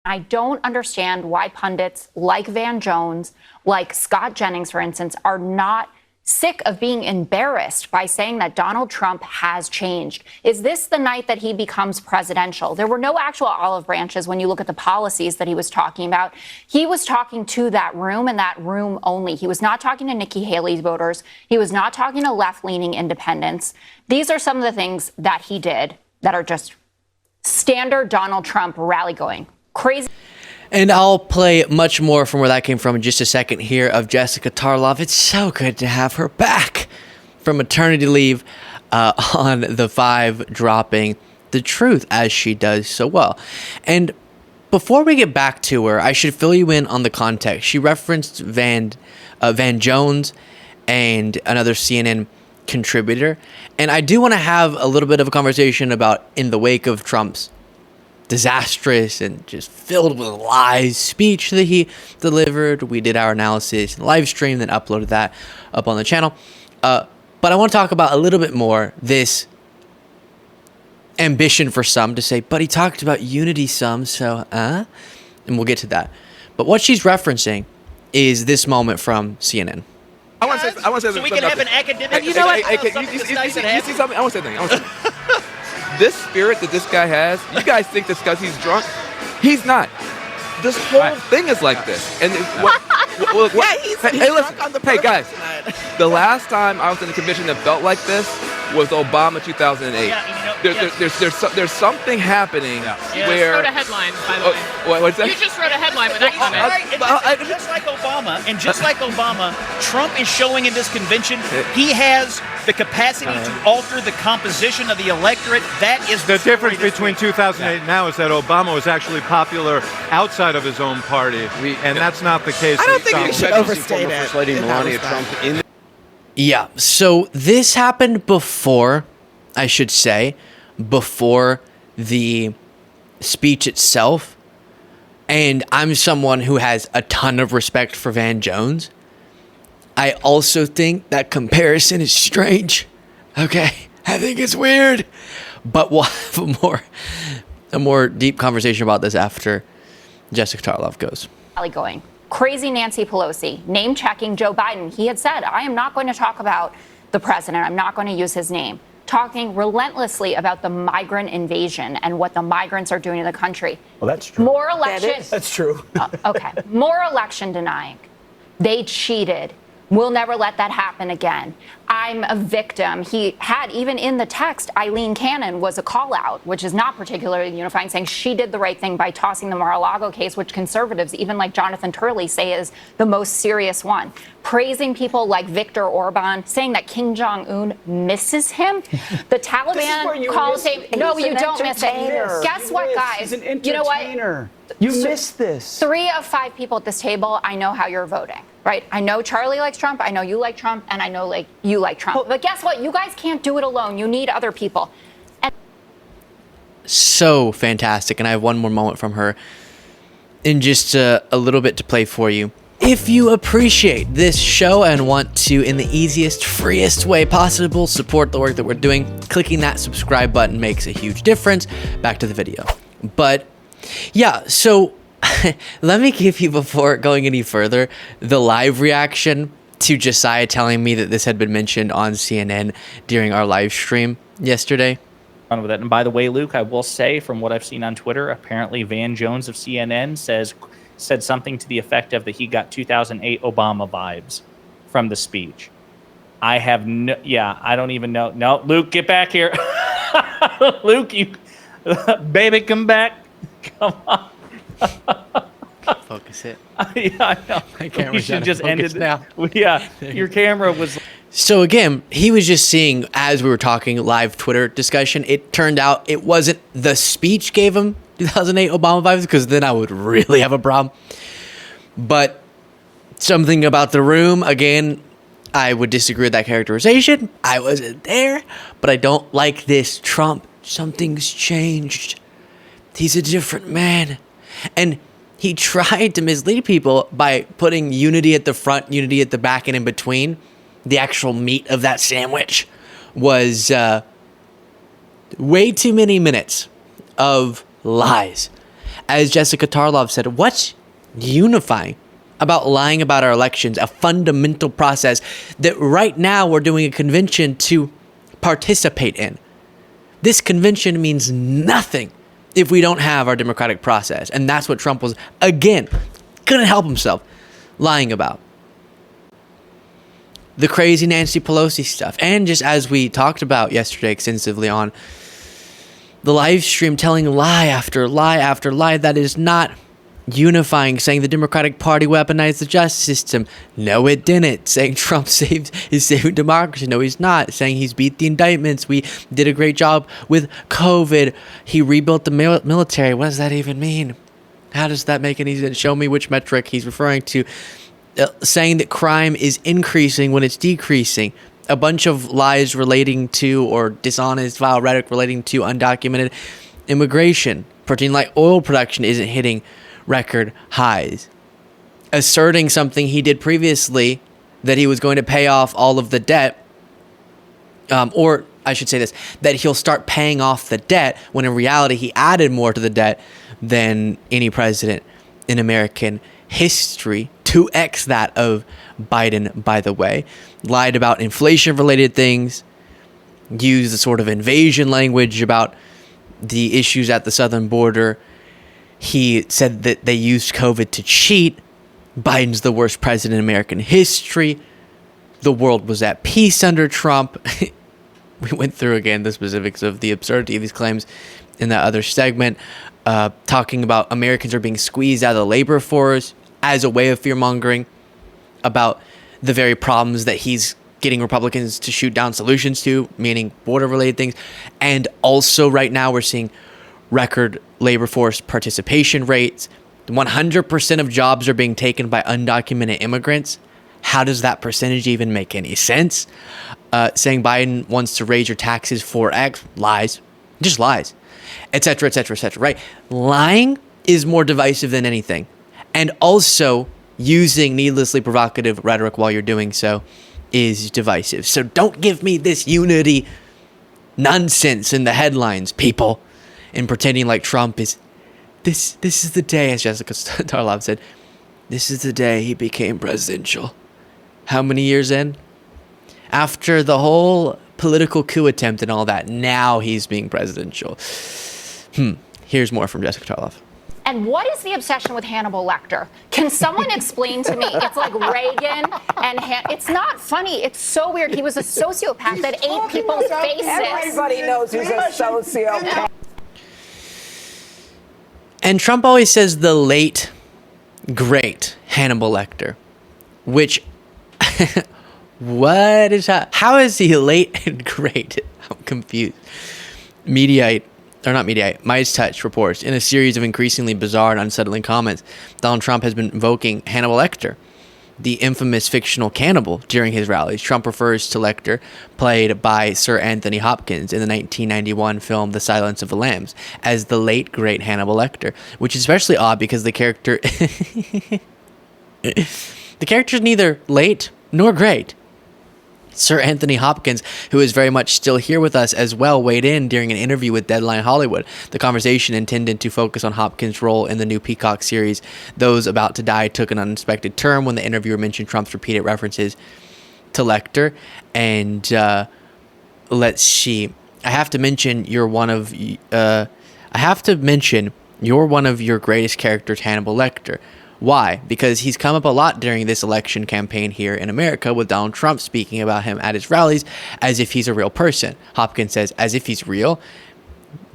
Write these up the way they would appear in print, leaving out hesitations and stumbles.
I don't understand why pundits like Van Jones, like Scott Jennings, for instance, are not sick of being embarrassed by saying that Donald Trump has changed. Is this the night that he becomes presidential? There were no actual olive branches when you look at the policies that he was talking about. He was talking to that room and that room only. He was not talking to Nikki Haley's voters. He was not talking to left-leaning independents. These are some of the things that he did that are just standard Donald Trump rally going. Crazy. And I'll play much more from where that came from in just a second here of Jessica Tarlov. It's so good to have her back from maternity leave on the 5, dropping the truth as she does so well. And before we get back to her, I should fill you in on the context. She referenced Van Jones and another CNN contributor. And I do want to have a little bit of a conversation about, in the wake of Trump's disastrous and just filled with lies speech that he delivered. We did our analysis and live stream, then uploaded that up on the channel. But I want to talk about a little bit more this ambition for some to say, but he talked about unity some, so, and we'll get to that. But what she's referencing is this moment from CNN. I want to say so we can have an academic. You know what? You see something? I want to say something. This spirit that this guy has, you guys think this because he's drunk? He's not. This whole thing is like this. And he's drunk on the purpose guys, tonight. the last time I was in a convention that felt like this was Obama 2008. There's something happening where. You just wrote a headline, by the way. What's that? You just wrote a headline with that comment. Just like Obama, Trump is showing in this convention he has the capacity to alter the composition of the electorate. That is the difference between 2008 and now is that Obama was actually popular outside of his own party, and that's not the case. I don't think we should overstate it. Yeah, so this happened before, I should say, before the speech itself. And I'm someone who has a ton of respect for Van Jones. I also think that comparison is strange. Okay, I think it's weird. But we'll have a more deep conversation about this after Jessica Tarlov goes. Going. Crazy Nancy Pelosi, name-checking Joe Biden. He had said, I am not going to talk about the president. I'm not going to use his name. Talking relentlessly about the migrant invasion and what the migrants are doing to the country. Well, that's true. More election. That's true. Okay. More election denying. They cheated. We'll never let that happen again. I'm a victim. He had, even in the text, Eileen Cannon was a call out, which is not particularly unifying, saying she did the right thing by tossing the Mar-a-Lago case, which conservatives, even like Jonathan Turley, say is the most serious one. Praising people like Viktor Orban, saying that Kim Jong-un misses him. The Taliban calls him. No, you don't miss it. Guess what, guys? You know what? You missed this. 3 of 5 people at this table, I know how you're voting, right? I know Charlie likes Trump, I know you like Trump, and I know like you like Trump. But guess what? You guys can't do it alone. You need other people. And so fantastic. And I have one more moment from her in just a little bit to play for you. If you appreciate this show and want to, in the easiest, freest way possible, support the work that we're doing, clicking that subscribe button makes a huge difference. Back to the video. But yeah, so let me give you, before going any further, the live reaction to Josiah telling me that this had been mentioned on CNN during our live stream yesterday. On with it. And by the way, Luke, I will say, from what I've seen on Twitter, apparently Van Jones of CNN said something to the effect of that he got 2008 Obama vibes from the speech. I don't even know. No, Luke, get back here. Luke, you baby, come back. Come on. Focus it. Yeah, I know. My camera's You should out of just focus end it now. Yeah, your camera was. So again, he was just seeing, as we were talking live Twitter discussion, it turned out it wasn't the speech gave him 2008 Obama vibes, because then I would really have a problem. But something about the room, again, I would disagree with that characterization. I wasn't there, but I don't like this Trump. Something's changed. He's a different man. And he tried to mislead people by putting unity at the front, unity at the back, and in between. The actual meat of that sandwich was way too many minutes of lies. As Jessica Tarlov said, what's unifying about lying about our elections, a fundamental process that right now we're doing a convention to participate in? This convention means nothing if we don't have our democratic process. And that's what Trump was, again, couldn't help himself lying about. The crazy Nancy Pelosi stuff. And just as we talked about yesterday extensively on the live stream, telling lie after lie after lie that is not unifying, saying the Democratic Party weaponized the justice system. No, it didn't. Saying Trump is saving democracy. No, he's not. Saying he's beat the indictments. We did a great job with COVID. He rebuilt the military. What does that even mean? How does that make any sense? Show me which metric he's referring to. Saying that crime is increasing when it's decreasing. A bunch of lies relating to, or dishonest, vile rhetoric relating to undocumented immigration. Pretending like oil production isn't hitting record highs. Asserting something he did previously, that he was going to pay off all of the debt, or I should say this, that he'll start paying off the debt, when in reality he added more to the debt than any president in American history. 2x that of Biden, by the way. Lied about inflation-related things, used the sort of invasion language about the issues at the southern border. He said that they used COVID to cheat. Biden's the worst president in American history. The world was at peace under Trump. We went through again the specifics of the absurdity of these claims in that other segment, talking about Americans are being squeezed out of the labor force as a way of fear-mongering about the very problems that he's getting Republicans to shoot down solutions to, meaning border-related things. And also right now we're seeing record labor force participation rates. 100% of jobs are being taken by undocumented immigrants. How does that percentage even make any sense? Saying Biden wants to raise your taxes 4x, lies, just lies, etc., etc., etc., right? Lying is more divisive than anything. And also using needlessly provocative rhetoric while you're doing so is divisive. So don't give me this unity nonsense in the headlines, people, and pretending like Trump is... This is the day, as Jessica Tarlov said, this is the day he became presidential. How many years in? After the whole political coup attempt and all that, now he's being presidential. Here's more from Jessica Tarlov. And what is the obsession with Hannibal Lecter? Can someone explain to me? It's like Reagan and it's not funny. It's so weird. He was a sociopath that ate people's faces. Everybody knows he's a sociopath. And Trump always says the late, great Hannibal Lecter, which, what is that? How is he late and great? I'm confused. Midas Touch reports, in a series of increasingly bizarre and unsettling comments, Donald Trump has been invoking Hannibal Lecter, the infamous fictional cannibal, during his rallies. Trump refers to Lecter, played by Sir Anthony Hopkins in the 1991 film The Silence of the Lambs, as the late, great Hannibal Lecter, which is especially odd because the character... the character's neither late nor great. Sir Anthony Hopkins, who is very much still here with us as well, weighed in during an interview with Deadline Hollywood. The conversation, intended to focus on Hopkins' role in the new Peacock series Those About to Die, took an unexpected turn when the interviewer mentioned Trump's repeated references to Lecter. And let's see. I have to mention you're one of your greatest characters, Hannibal Lecter. Why? Because he's come up a lot during this election campaign here in America, with Donald Trump speaking about him at his rallies as if he's a real person. Hopkins says, as if he's real?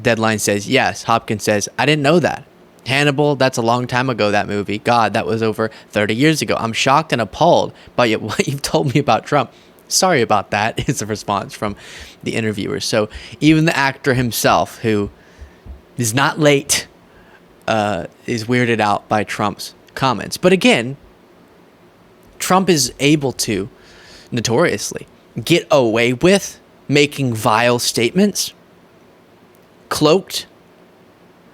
Deadline says, yes. Hopkins says, I didn't know that. Hannibal, that's a long time ago, that movie. God, that was over 30 years ago. I'm shocked and appalled by what you've told me about Trump. Sorry about that, is the response from the interviewer. So even the actor himself, who is not late, is weirded out by Trump's comments. But again, Trump is able to notoriously get away with making vile statements cloaked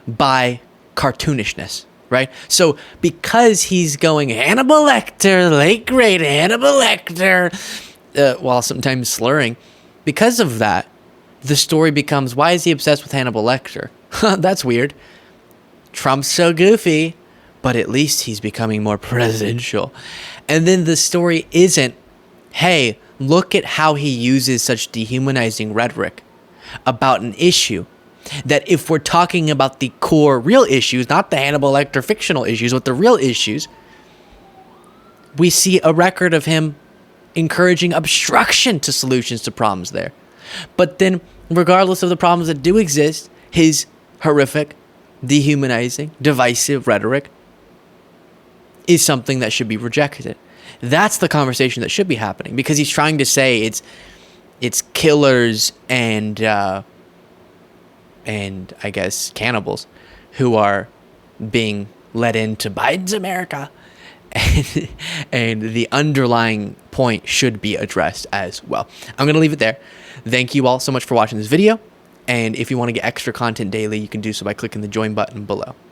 by cartoonishness, right? So because he's going Hannibal Lecter, late great Hannibal Lecter, while sometimes slurring, because of that, the story becomes, why is he obsessed with Hannibal Lecter? That's weird. Trump's so goofy, but at least he's becoming more presidential. And then the story isn't, hey, look at how he uses such dehumanizing rhetoric about an issue that if we're talking about the core real issues, not the Hannibal Lecter fictional issues, but the real issues, we see a record of him encouraging obstruction to solutions to problems there. But then, regardless of the problems that do exist, his horrific, dehumanizing, divisive rhetoric is something that should be rejected. That's the conversation that should be happening, because he's trying to say it's killers and I guess cannibals who are being let into Biden's America. And the underlying point should be addressed as well. I'm going to leave it there. Thank you all so much for watching this video. And if you want to get extra content daily, you can do so by clicking the join button below.